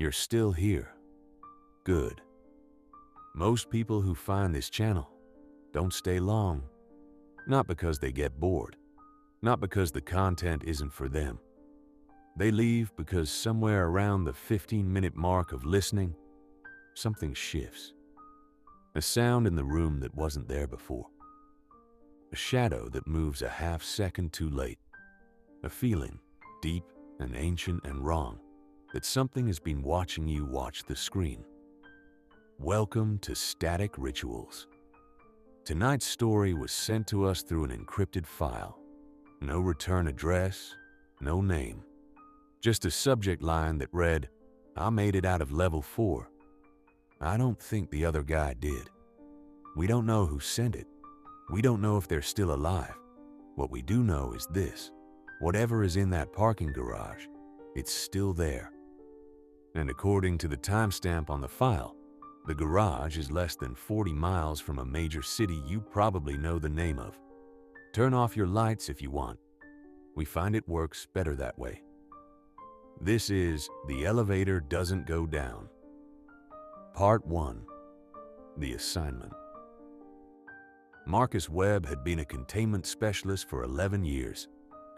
You're still here. Good. Most people who find this channel don't stay long. Not because they get bored. Not because the content isn't for them. They leave because somewhere around the 15-minute mark of listening, something shifts. A sound in the room that wasn't there before. A shadow that moves a half second too late. A feeling, deep and ancient and wrong, that something has been watching you watch the screen. Welcome to Static Rituals. Tonight's story was sent to us through an encrypted file. No return address, no name. Just a subject line that read, "I made it out of level 4. I don't think the other guy did." We don't know who sent it. We don't know if they're still alive. What we do know is this: whatever is in that parking garage, it's still there. And according to the timestamp on the file, the garage is less than 40 miles from a major city you probably know the name of. Turn off your lights if you want. We find it works better that way. This is The Elevator Doesn't Go Down. Part 1. The Assignment. Marcus Webb had been a containment specialist for 11 years,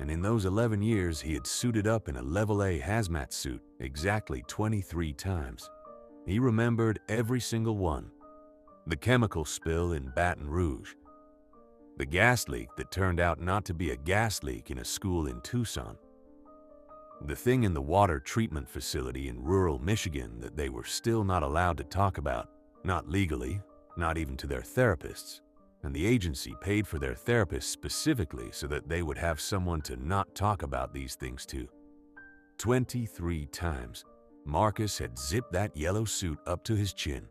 and in those 11 years he had suited up in a Level A hazmat suit exactly 23 times. He remembered every single one. The chemical spill in Baton Rouge. The gas leak that turned out not to be a gas leak in a school in Tucson. The thing in the water treatment facility in rural Michigan that they were still not allowed to talk about, not legally, not even to their therapists, and the agency paid for their therapists specifically so that they would have someone to not talk about these things to. 23 times, Marcus had zipped that yellow suit up to his chin,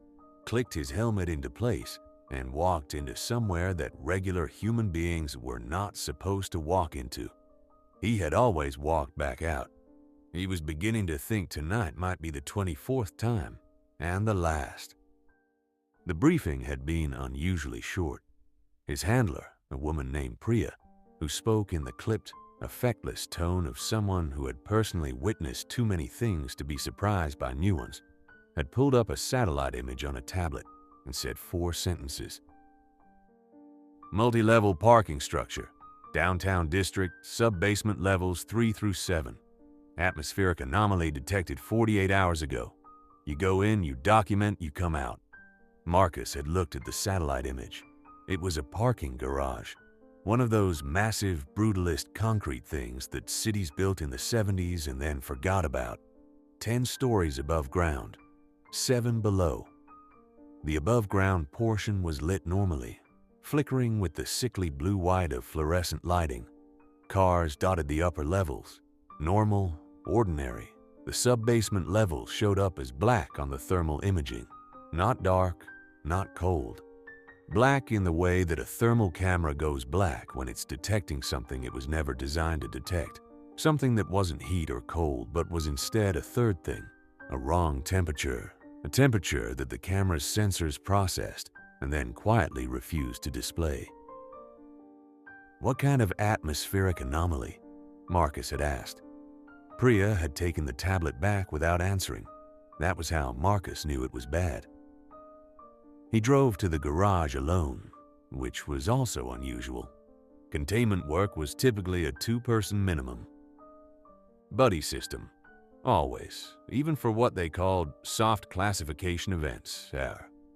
clicked his helmet into place, and walked into somewhere that regular human beings were not supposed to walk into. He had always walked back out. He was beginning to think tonight might be the 24th time, and the last. The briefing had been unusually short. His handler, a woman named Priya, who spoke in the clipped, affectless tone of someone who had personally witnessed too many things to be surprised by new ones, had pulled up a satellite image on a tablet and said 4 sentences. Multi-level parking structure, downtown district, sub-basement levels 3 through 7. Atmospheric anomaly detected 48 hours ago. You go in, you document, you come out. Marcus had looked at the satellite image. It was a parking garage. One of those massive, brutalist concrete things that cities built in the 70s and then forgot about. 10 stories above ground, 7 below. The above-ground portion was lit normally, flickering with the sickly blue-white of fluorescent lighting. Cars dotted the upper levels. Normal, ordinary. The sub-basement levels showed up as black on the thermal imaging. Not dark, not cold. Black in the way that a thermal camera goes black when it's detecting something it was never designed to detect. Something that wasn't heat or cold, but was instead a third thing. A wrong temperature. A temperature that the camera's sensors processed and then quietly refused to display. What kind of atmospheric anomaly? Marcus had asked. Priya had taken the tablet back without answering. That was how Marcus knew it was bad. He drove to the garage alone, which was also unusual. Containment work was typically a 2-person minimum. Buddy system. Always, even for what they called soft classification events,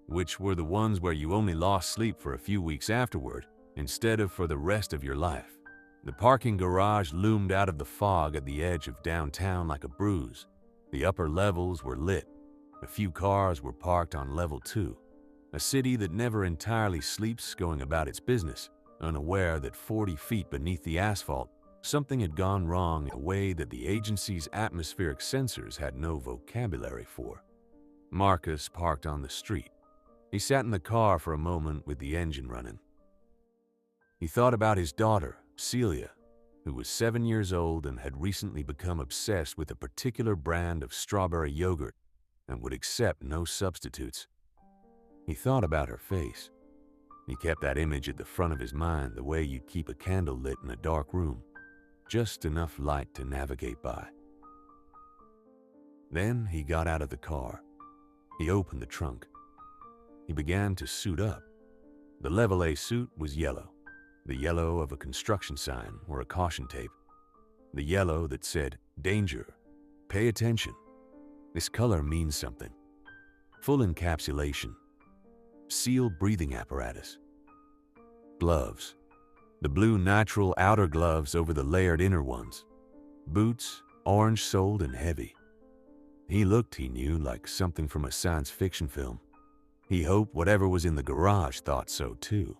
which were the ones where you only lost sleep for a few weeks afterward, instead of for the rest of your life. The parking garage loomed out of the fog at the edge of downtown like a bruise. The upper levels were lit. A few cars were parked on level 2. A city that never entirely sleeps going about its business, unaware that 40 feet beneath the asphalt, something had gone wrong in a way that the agency's atmospheric sensors had no vocabulary for. Marcus parked on the street. He sat in the car for a moment with the engine running. He thought about his daughter, Celia, who was 7 years old and had recently become obsessed with a particular brand of strawberry yogurt and would accept no substitutes. He thought about her face. He kept that image at the front of his mind the way you'd keep a candle lit in a dark room. Just enough light to navigate by. Then he got out of the car. He opened the trunk. He began to suit up. The Level A suit was yellow, the yellow of a construction sign or a caution tape, the yellow that said, "Danger, pay attention." This color means something. Full encapsulation, sealed breathing apparatus. Gloves, the blue natural outer gloves over the layered inner ones. Boots, orange-soled and heavy. He looked, he knew, like something from a science fiction film. He hoped whatever was in the garage thought so too.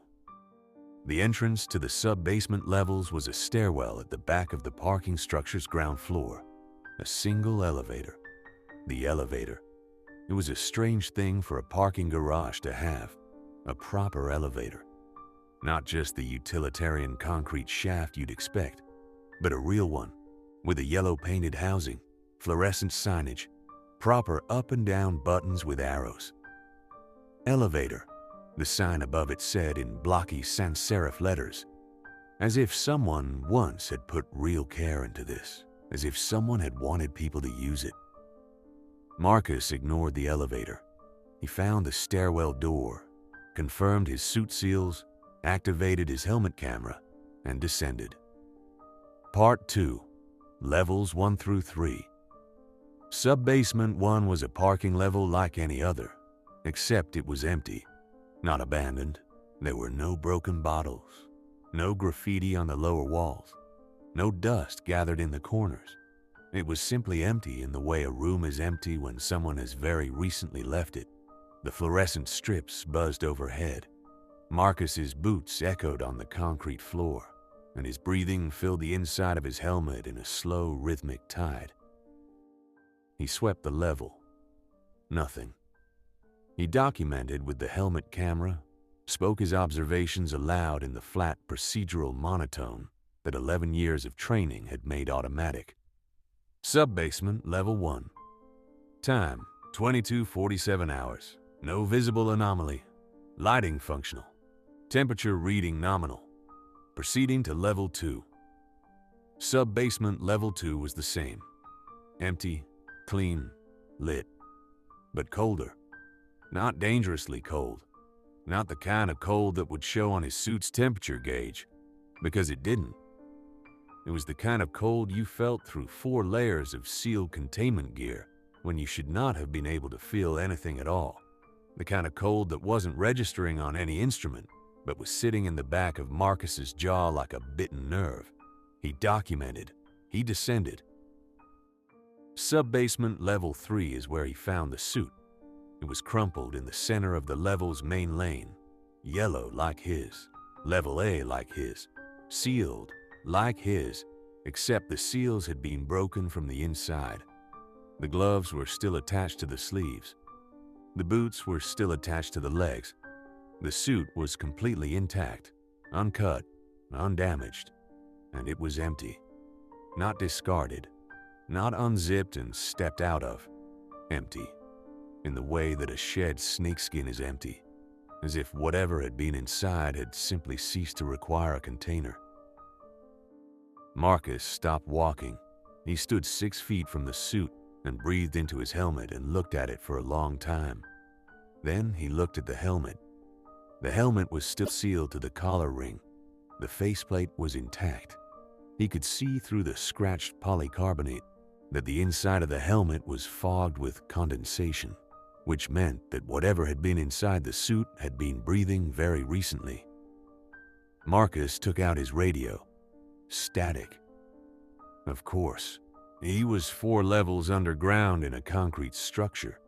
The entrance to the sub-basement levels was a stairwell at the back of the parking structure's ground floor. A single elevator. The elevator. It was a strange thing for a parking garage to have. A proper elevator. Not just the utilitarian concrete shaft you'd expect, but a real one, with a yellow-painted housing, fluorescent signage, proper up and down buttons with arrows. Elevator, the sign above it said in blocky sans serif letters, as if someone once had put real care into this, as if someone had wanted people to use it. Marcus ignored the elevator. He found the stairwell door, confirmed his suit seals, activated his helmet camera, and descended. Part 2, Levels 1 through 3. Sub-basement 1 was a parking level like any other, except it was empty, not abandoned. There were no broken bottles, no graffiti on the lower walls, no dust gathered in the corners. It was simply empty in the way a room is empty when someone has very recently left it. The fluorescent strips buzzed overhead. Marcus's boots echoed on the concrete floor, and his breathing filled the inside of his helmet in a slow, rhythmic tide. He swept the level. Nothing. He documented with the helmet camera, spoke his observations aloud in the flat procedural monotone that 11 years of training had made automatic. Sub-basement, level 1. Time, 22:47 hours. No visible anomaly. Lighting functional. Temperature reading nominal. Proceeding to level 2. Sub-basement level 2 was the same. Empty, clean, lit. But colder. Not dangerously cold. Not the kind of cold that would show on his suit's temperature gauge, because it didn't. It was the kind of cold you felt through 4 layers of sealed containment gear when you should not have been able to feel anything at all. The kind of cold that wasn't registering on any instrument, but was sitting in the back of Marcus's jaw like a bitten nerve. He documented. He descended. Sub-basement level 3 is where he found the suit. It was crumpled in the center of the level's main lane, yellow like his, level A like his, sealed like his, except the seals had been broken from the inside. The gloves were still attached to the sleeves. The boots were still attached to the legs. The suit was completely intact, uncut, undamaged, and it was empty. Not discarded, not unzipped and stepped out of. Empty, in the way that a shed snakeskin is empty, as if whatever had been inside had simply ceased to require a container. Marcus stopped walking. He stood 6 feet from the suit and breathed into his helmet and looked at it for a long time. Then he looked at the helmet. The helmet was still sealed to the collar ring. The faceplate was intact. He could see through the scratched polycarbonate that the inside of the helmet was fogged with condensation, which meant that whatever had been inside the suit had been breathing very recently. Marcus took out his radio. Static. Of course, he was 4 levels underground in a concrete structure.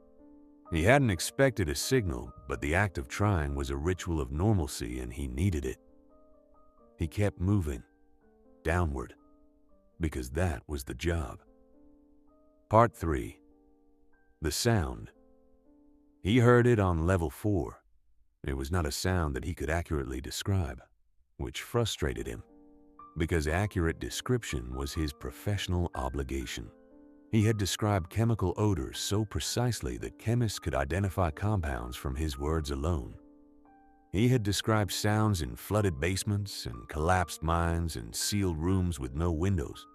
He hadn't expected a signal, but the act of trying was a ritual of normalcy and he needed it. He kept moving, downward, because that was the job. Part 3. The sound. He heard it on level 4. It was not a sound that he could accurately describe, which frustrated him, because accurate description was his professional obligation. He had described chemical odors so precisely that chemists could identify compounds from his words alone. He had described sounds in flooded basements and collapsed mines and sealed rooms with no windows.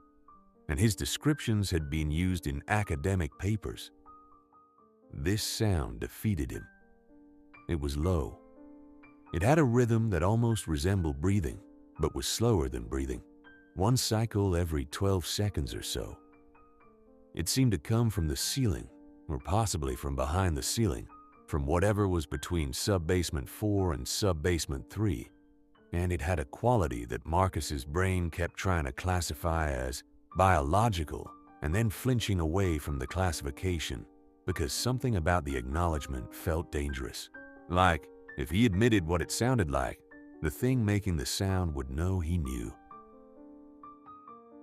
and his descriptions had been used in academic papers. This sound defeated him. It was low. It had a rhythm that almost resembled breathing, but was slower than breathing, one cycle every 12 seconds or so. It seemed to come from the ceiling, or possibly from behind the ceiling, from whatever was between sub-basement 4 and sub-basement 3, and it had a quality that Marcus's brain kept trying to classify as biological and then flinching away from the classification because something about the acknowledgement felt dangerous. Like, if he admitted what it sounded like, the thing making the sound would know he knew.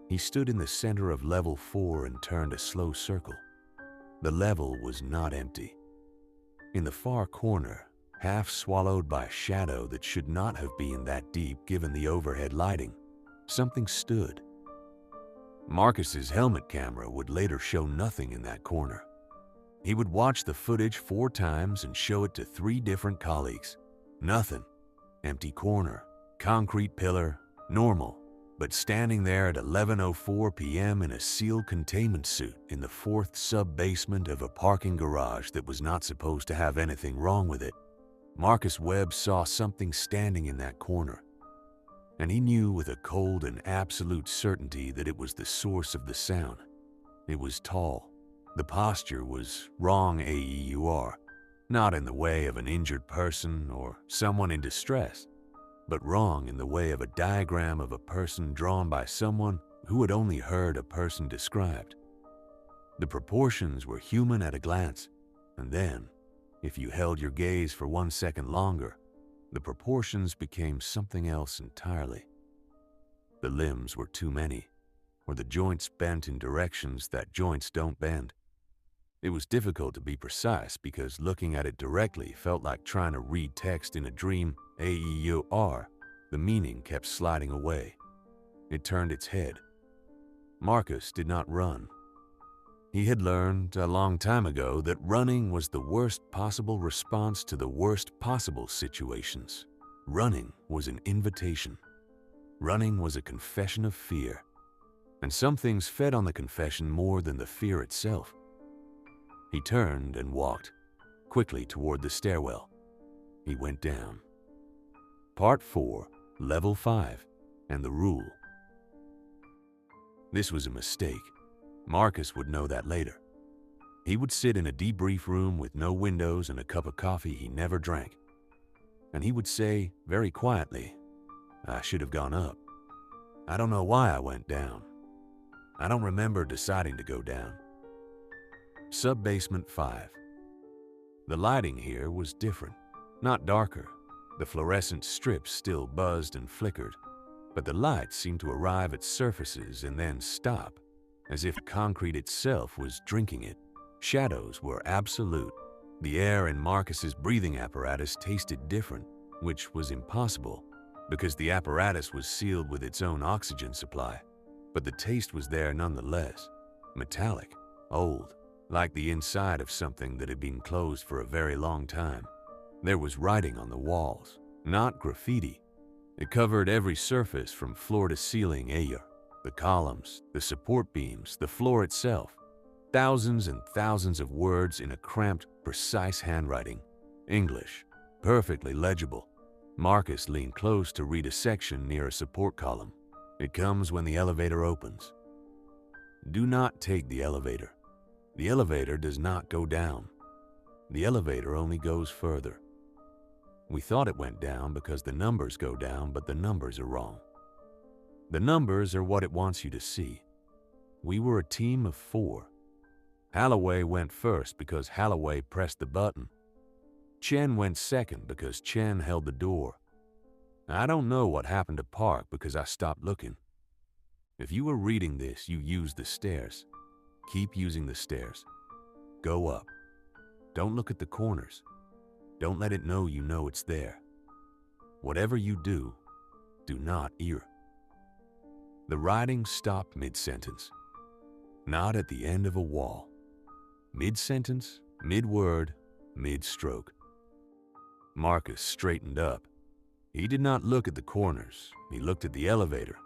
He stood in the center of level 4 and turned a slow circle. The level was not empty. In the far corner, half swallowed by a shadow that should not have been that deep given the overhead lighting, something stood. Marcus's helmet camera would later show nothing in that corner. He would watch the footage 4 times and show it to 3 different colleagues. Nothing. Empty corner, concrete pillar, normal, but standing there at 11:04 p.m. in a sealed containment suit in the 4th sub-basement of a parking garage that was not supposed to have anything wrong with it. Marcus Webb saw something standing in that corner, and he knew with a cold and absolute certainty that it was the source of the sound. It was tall. The posture was wrong AEUR, not in the way of an injured person or someone in distress, but wrong in the way of a diagram of a person drawn by someone who had only heard a person described. The proportions were human at a glance, and then, if you held your gaze for 1 second longer, the proportions became something else entirely. The limbs were too many, or the joints bent in directions that joints don't bend. It was difficult to be precise because looking at it directly felt like trying to read text in a dream. AEUR, the meaning kept sliding away. It turned its head. Marcus did not run. He had learned a long time ago that running was the worst possible response to the worst possible situations. Running was an invitation. Running was a confession of fear. And some things fed on the confession more than the fear itself. He turned and walked quickly toward the stairwell. He went down. Part 4, Level 5, and the Rule. This was a mistake. Marcus would know that later. He would sit in a debrief room with no windows and a cup of coffee he never drank. And he would say, very quietly, "I should have gone up. I don't know why I went down. I don't remember deciding to go down." Sub-basement 5. The lighting here was different, not darker. The fluorescent strips still buzzed and flickered, but the light seemed to arrive at surfaces and then stop, as if concrete itself was drinking it. Shadows were absolute. The air in Marcus's breathing apparatus tasted different, which was impossible, because the apparatus was sealed with its own oxygen supply. But the taste was there nonetheless, metallic, old, like the inside of something that had been closed for a very long time. There was writing on the walls, not graffiti. It covered every surface from floor to ceiling, the columns, the support beams, the floor itself. Thousands and thousands of words in a cramped, precise handwriting. English, perfectly legible. Marcus leaned close to read a section near a support column. It comes when the elevator opens. Do not take the elevator. The elevator does not go down. The elevator only goes further. We thought it went down because the numbers go down, but the numbers are wrong. The numbers are what it wants you to see. We were a team of 4. Holloway went first because Holloway pressed the button. Chen went second because Chen held the door. I don't know what happened to Park because I stopped looking. If you were reading this, you used the stairs. Keep using the stairs. Go up. Don't look at the corners. Don't let it know you know it's there. Whatever you do, do not ear. The writing stopped mid-sentence. Not at the end of a wall. Mid-sentence, mid-word, mid-stroke. Marcus straightened up. He did not look at the corners. He looked at the elevator,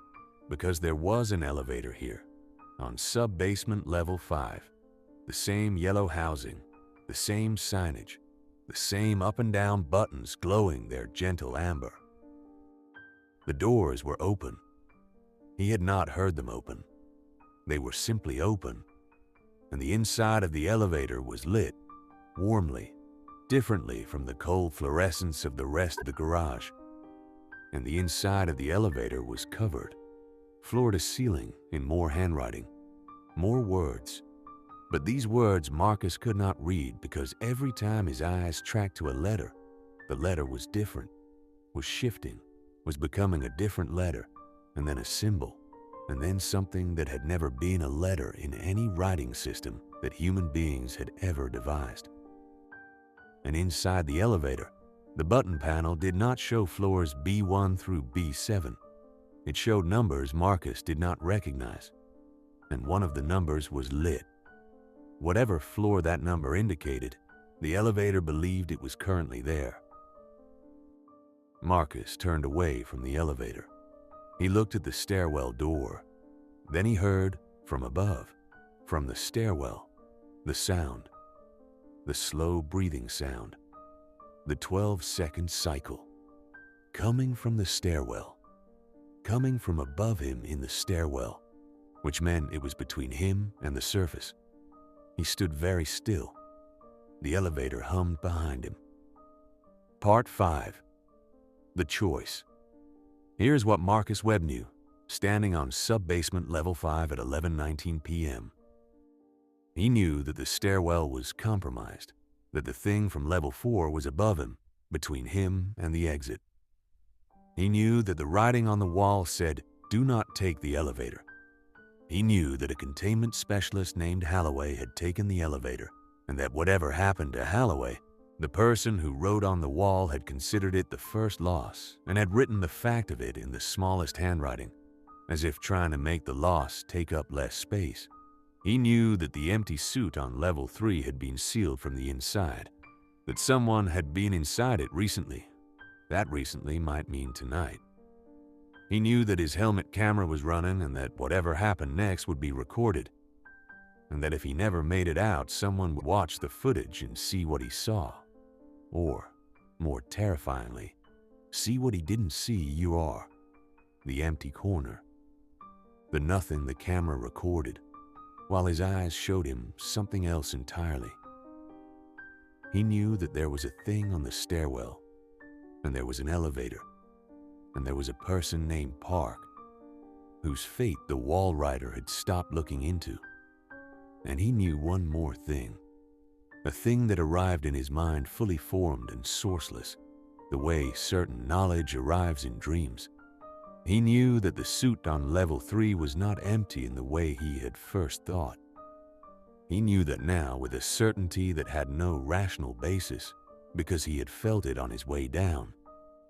because there was an elevator here. on sub-basement level 5. The same yellow housing, the same signage, the same up and down buttons glowing their gentle amber. The doors were open. He had not heard them open. They were simply open, and the inside of the elevator was lit, warmly, differently from the cold fluorescence of the rest of the garage. And the inside of the elevator was covered, floor to ceiling, in more handwriting, more words. But these words Marcus could not read because every time his eyes tracked to a letter, the letter was different, was shifting, was becoming a different letter, and then a symbol, and then something that had never been a letter in any writing system that human beings had ever devised. And inside the elevator, the button panel did not show floors B1 through B7. It showed numbers Marcus did not recognize, and one of the numbers was lit. Whatever floor that number indicated, the elevator believed it was currently there. Marcus turned away from the elevator. He looked at the stairwell door. Then he heard, from above, from the stairwell, the sound, the slow breathing sound, the 12-second cycle, coming from the stairwell, coming from above him in the stairwell, which meant it was between him and the surface. He stood very still. The elevator hummed behind him. Part 5. The Choice. Here's what Marcus Webb knew, standing on sub-basement level 5 at 11:19 p.m. He knew that the stairwell was compromised, that the thing from level 4 was above him, between him and the exit. He knew that the writing on the wall said, "Do not take the elevator." He knew that a containment specialist named Holloway had taken the elevator, and that whatever happened to Holloway, the person who wrote on the wall had considered it the first loss and had written the fact of it in the smallest handwriting, as if trying to make the loss take up less space. He knew that the empty suit on level 3 had been sealed from the inside, that someone had been inside it recently. That recently might mean tonight. He knew that his helmet camera was running and that whatever happened next would be recorded, and that if he never made it out, someone would watch the footage and see what he saw. Or, more terrifyingly, see what he didn't see you are, the empty corner, the nothing the camera recorded, while his eyes showed him something else entirely. He knew that there was a thing on the stairwell, and there was an elevator, and there was a person named Park, whose fate the wall writer had stopped looking into. And he knew one more thing, a thing that arrived in his mind fully formed and sourceless, the way certain knowledge arrives in dreams. He knew that the suit on level 3 was not empty in the way he had first thought. He knew that now with a certainty that had no rational basis, because he had felt it on his way down,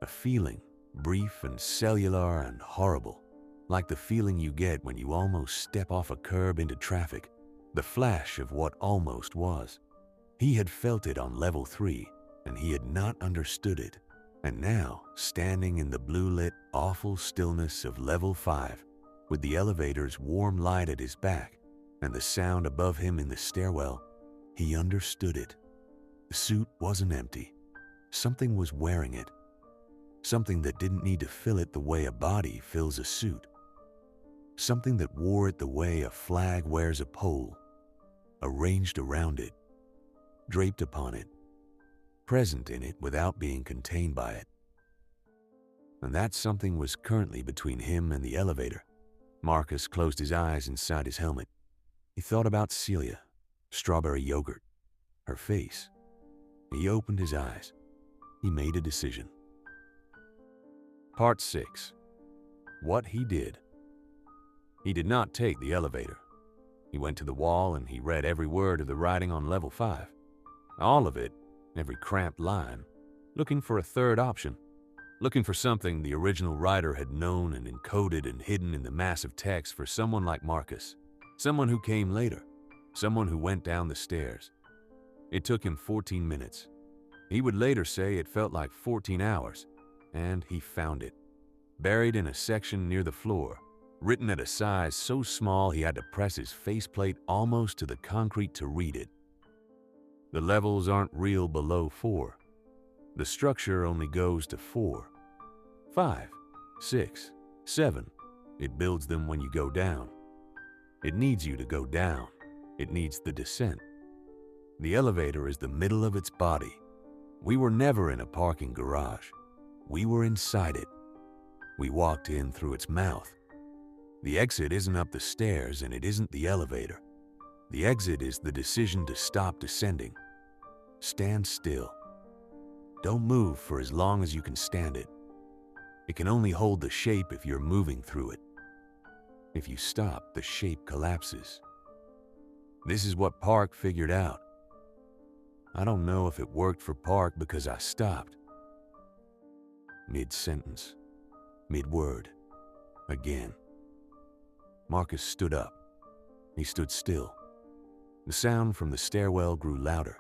a feeling, brief and cellular and horrible, like the feeling you get when you almost step off a curb into traffic, the flash of what almost was. He had felt it on level 3, and he had not understood it. And now, standing in the blue-lit, awful stillness of level 5, with the elevator's warm light at his back and the sound above him in the stairwell, he understood it. The suit wasn't empty. Something was wearing it. Something that didn't need to fill it the way a body fills a suit. Something that wore it the way a flag wears a pole, arranged around it, draped upon it, present in it without being contained by it. And that something was currently between him and the elevator. Marcus closed his eyes inside his helmet. He thought about Celia, strawberry yogurt, her face. He opened his eyes. He made a decision. Part 6. What he did. He did not take the elevator. He went to the wall and he read every word of the writing on level 5. All of it, every cramped line, looking for a third option, looking for something the original writer had known and encoded and hidden in the massive text for someone like Marcus, someone who came later, someone who went down the stairs. It took him 14 minutes. He would later say it felt like 14 hours, and he found it, buried in a section near the floor, written at a size so small he had to press his faceplate almost to the concrete to read it. The levels aren't real below 4. The structure only goes to 4, 5, 6, 7. It builds them when you go down. It needs you to go down. It needs the descent. The elevator is the middle of its body. We were never in a parking garage. We were inside it. We walked in through its mouth. The exit isn't up the stairs and it isn't the elevator. The exit is the decision to stop descending. Stand still. Don't move for as long as you can stand it. It can only hold the shape if you're moving through it. If you stop, the shape collapses. This is what Park figured out. I don't know if it worked for Park because I stopped. Mid-sentence, mid-word, again. Marcus stood up. He stood still. The sound from the stairwell grew louder.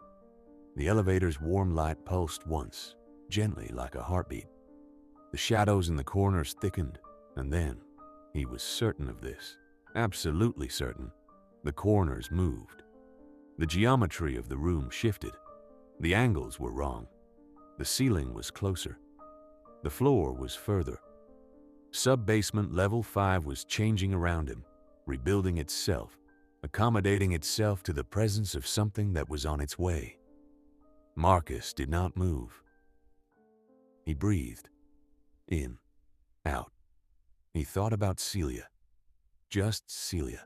The elevator's warm light pulsed once, gently like a heartbeat. The shadows in the corners thickened, and then, he was certain of this, absolutely certain, the corners moved. The geometry of the room shifted. The angles were wrong. The ceiling was closer. The floor was further. Sub-basement level 5 was changing around him, rebuilding itself, accommodating itself to the presence of something that was on its way. Marcus did not move. He breathed. In, out. He thought about Celia. Just Celia.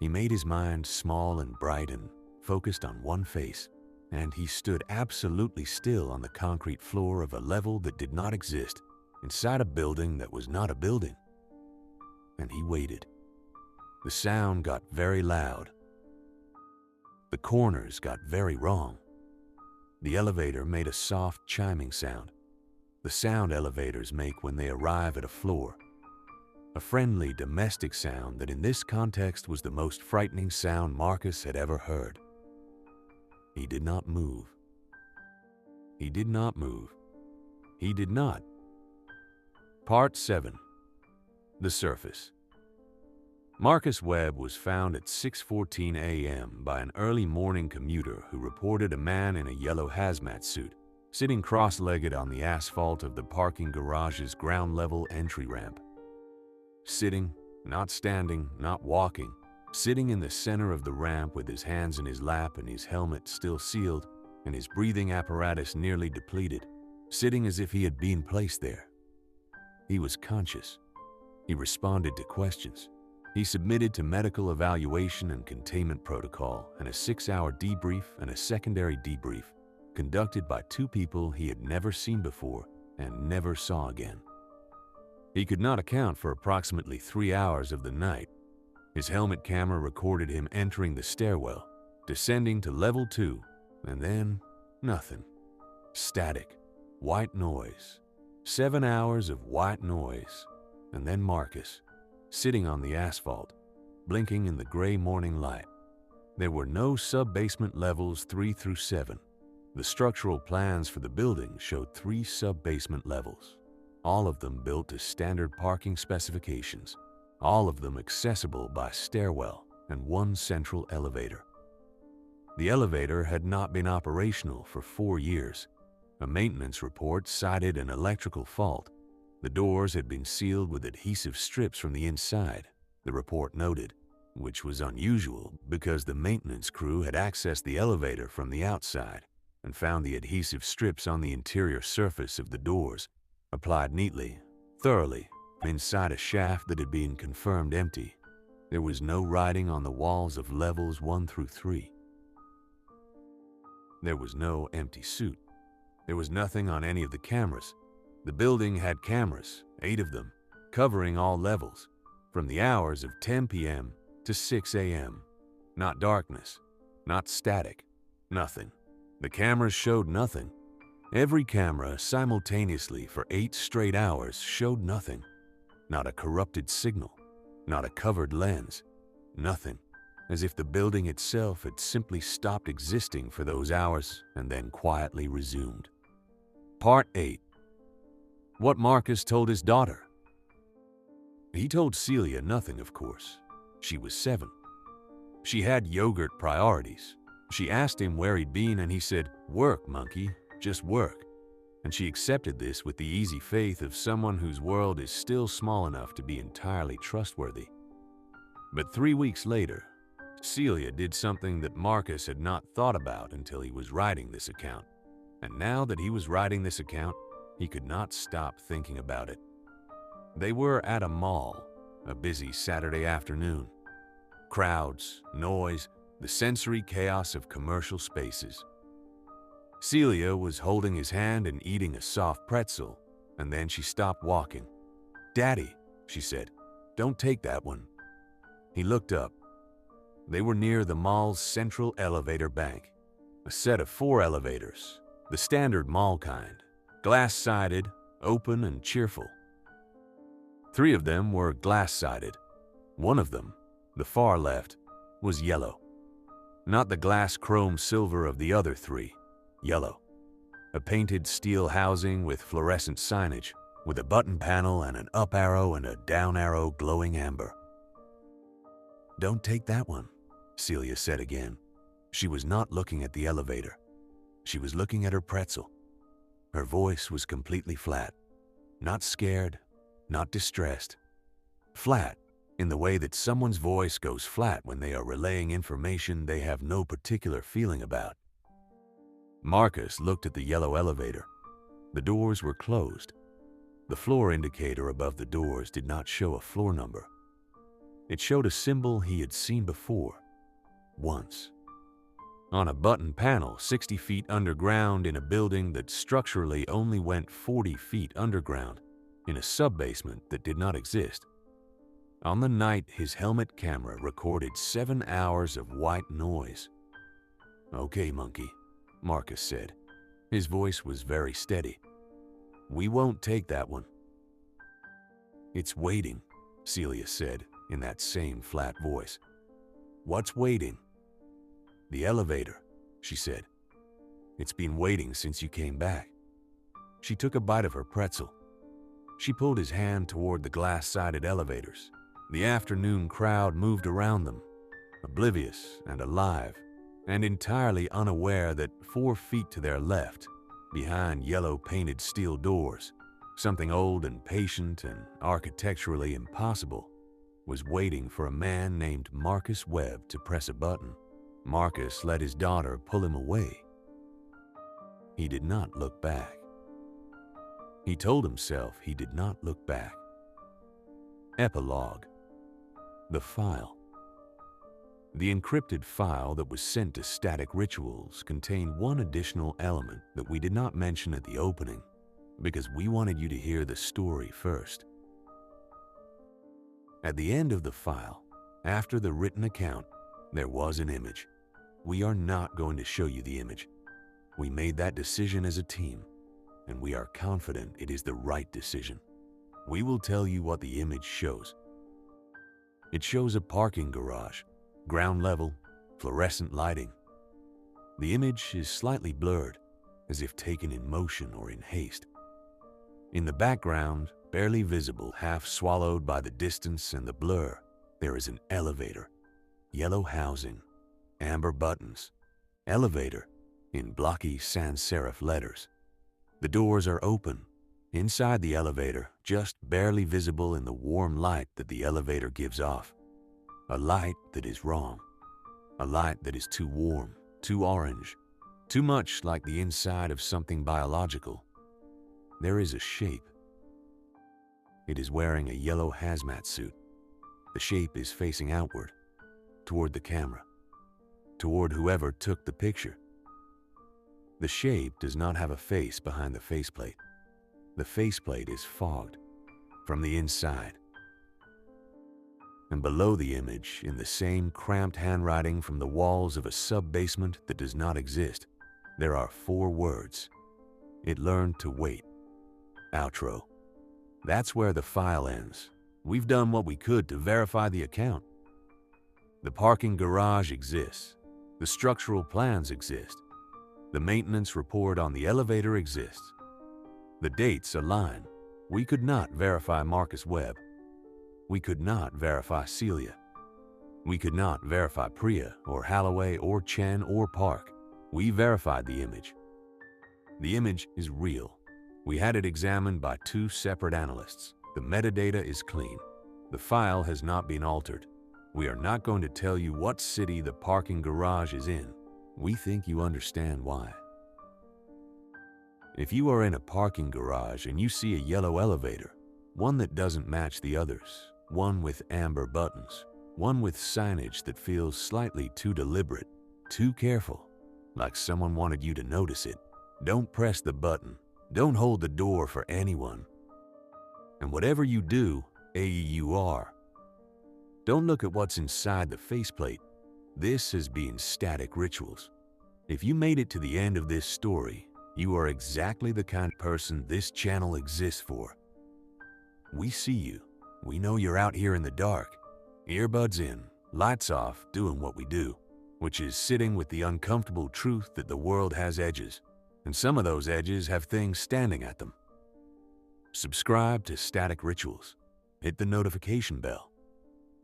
He made his mind small and bright and focused on one face, and he stood absolutely still on the concrete floor of a level that did not exist, inside a building that was not a building. And he waited. The sound got very loud. The corners got very wrong. The elevator made a soft chiming sound. The sound elevators make when they arrive at a floor. A friendly, domestic sound that in this context was the most frightening sound Marcus had ever heard. He did not move. He did not move. He did not. Part 7. The Surface. Marcus Webb was found at 6:14 a.m. by an early morning commuter who reported a man in a yellow hazmat suit sitting cross-legged on the asphalt of the parking garage's ground-level entry ramp. Sitting, not standing, not walking, sitting in the center of the ramp with his hands in his lap and his helmet still sealed and his breathing apparatus nearly depleted, sitting as if he had been placed there. He was conscious. He responded to questions. He submitted to medical evaluation and containment protocol and a 6-hour debrief and a secondary debrief conducted by 2 people he had never seen before and never saw again. He could not account for approximately 3 hours of the night. His helmet camera recorded him entering the stairwell, descending to level 2, and then nothing. Static, white noise. 7 hours of white noise, and then Marcus, sitting on the asphalt, blinking in the gray morning light. There were no sub-basement levels 3 through 7. The structural plans for the building showed 3 sub-basement levels, all of them built to standard parking specifications, all of them accessible by stairwell and 1 central elevator. The elevator had not been operational for 4 years. A maintenance report cited an electrical fault. The doors had been sealed with adhesive strips from the inside, the report noted, which was unusual because the maintenance crew had accessed the elevator from the outside and found the adhesive strips on the interior surface of the doors, applied neatly, thoroughly, inside a shaft that had been confirmed empty. There was no writing on the walls of levels 1 through 3. There was no empty suit. There was nothing on any of the cameras. The building had cameras, 8 of them, covering all levels, from the hours of 10 p.m. to 6 a.m. Not darkness, not static, nothing. The cameras showed nothing. Every camera simultaneously for 8 straight hours showed nothing. Not a corrupted signal, not a covered lens, nothing. As if the building itself had simply stopped existing for those hours and then quietly resumed. Part 8. What Marcus told his daughter. He told Celia nothing, of course. She was 7. She had yogurt priorities. She asked him where he'd been and he said, "Work, monkey, just work." And she accepted this with the easy faith of someone whose world is still small enough to be entirely trustworthy. But 3 weeks later, Celia did something that Marcus had not thought about until he was writing this account. And now that he was writing this account, he could not stop thinking about it. They were at a mall, a busy Saturday afternoon. Crowds, noise, the sensory chaos of commercial spaces. Celia was holding his hand and eating a soft pretzel, and then she stopped walking. "Daddy," she said, "don't take that one." He looked up. They were near the mall's central elevator bank, a set of 4 elevators, the standard mall kind, glass-sided, open and cheerful. 3 of them were glass-sided. One of them, the far left, was yellow. Not the glass chrome silver of the other 3, yellow. A painted steel housing with fluorescent signage, with a button panel and an up arrow and a down arrow glowing amber. "Don't take that one," Celia said again. She was not looking at the elevator. She was looking at her pretzel. Her voice was completely flat. Not scared, not distressed. Flat in the way that someone's voice goes flat when they are relaying information they have no particular feeling about. Marcus looked at the yellow elevator. The doors were closed. The floor indicator above the doors did not show a floor number. It showed a symbol he had seen before, once. On a button panel 60 feet underground in a building that structurally only went 40 feet underground, in a sub-basement that did not exist. On the night his helmet camera recorded 7 hours of white noise. "Okay, monkey," Marcus said. His voice was very steady. "We won't take that one." "It's waiting," Celia said in that same flat voice. "What's waiting?" "The elevator," she said. "It's been waiting since you came back." She took a bite of her pretzel. She pulled his hand toward the glass-sided elevators. The afternoon crowd moved around them, oblivious and alive, and entirely unaware that 4 feet to their left, behind yellow-painted steel doors, something old and patient and architecturally impossible was waiting for a man named Marcus Webb to press a button. Marcus let his daughter pull him away. He did not look back. He told himself he did not look back. Epilogue. The file. The encrypted file that was sent to Static Rituals contained one additional element that we did not mention at the opening because we wanted you to hear the story first. At the end of the file, after the written account, there was an image. We are not going to show you the image. We made that decision as a team, and we are confident it is the right decision. We will tell you what the image shows. It shows a parking garage, ground level, fluorescent lighting. The image is slightly blurred, as if taken in motion or in haste. In the background, barely visible, half swallowed by the distance and the blur, there is an elevator, yellow housing, amber buttons, elevator in blocky sans serif letters. The doors are open. Inside the elevator, just barely visible in the warm light that the elevator gives off. A light that is wrong. A light that is too warm, too orange, too much like the inside of something biological. There is a shape. It is wearing a yellow hazmat suit. The shape is facing outward, toward the camera, toward whoever took the picture. The shape does not have a face behind the faceplate. The faceplate is fogged from the inside. And below the image, in the same cramped handwriting from the walls of a sub-basement that does not exist, there are 4 words. It learned to wait. Outro. That's where the file ends. We've done what we could to verify the account. The parking garage exists. The structural plans exist. The maintenance report on the elevator exists. The dates align. We could not verify Marcus Webb. We could not verify Celia. We could not verify Priya or Holloway or Chen or Park. We verified the image. The image is real. We had it examined by 2 separate analysts. The metadata is clean. The file has not been altered. We are not going to tell you what city the parking garage is in. We think you understand why. If you are in a parking garage and you see a yellow elevator, one that doesn't match the others, one with amber buttons, one with signage that feels slightly too deliberate, too careful, like someone wanted you to notice it, don't press the button. Don't hold the door for anyone. And whatever you do, AEUR, don't look at what's inside the faceplate. This has been Static Rituals. If you made it to the end of this story, you are exactly the kind of person this channel exists for. We see you. We know you're out here in the dark, earbuds in, lights off, doing what we do, which is sitting with the uncomfortable truth that the world has edges, and some of those edges have things standing at them. Subscribe to Static Rituals. Hit the notification bell,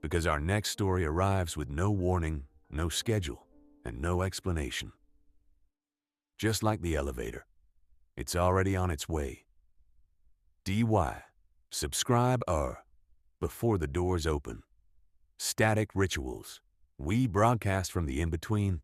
because our next story arrives with no warning, no schedule, and no explanation. Just like the elevator, it's already on its way. DY, subscribe before the doors open. Static Rituals. We broadcast from the in-between.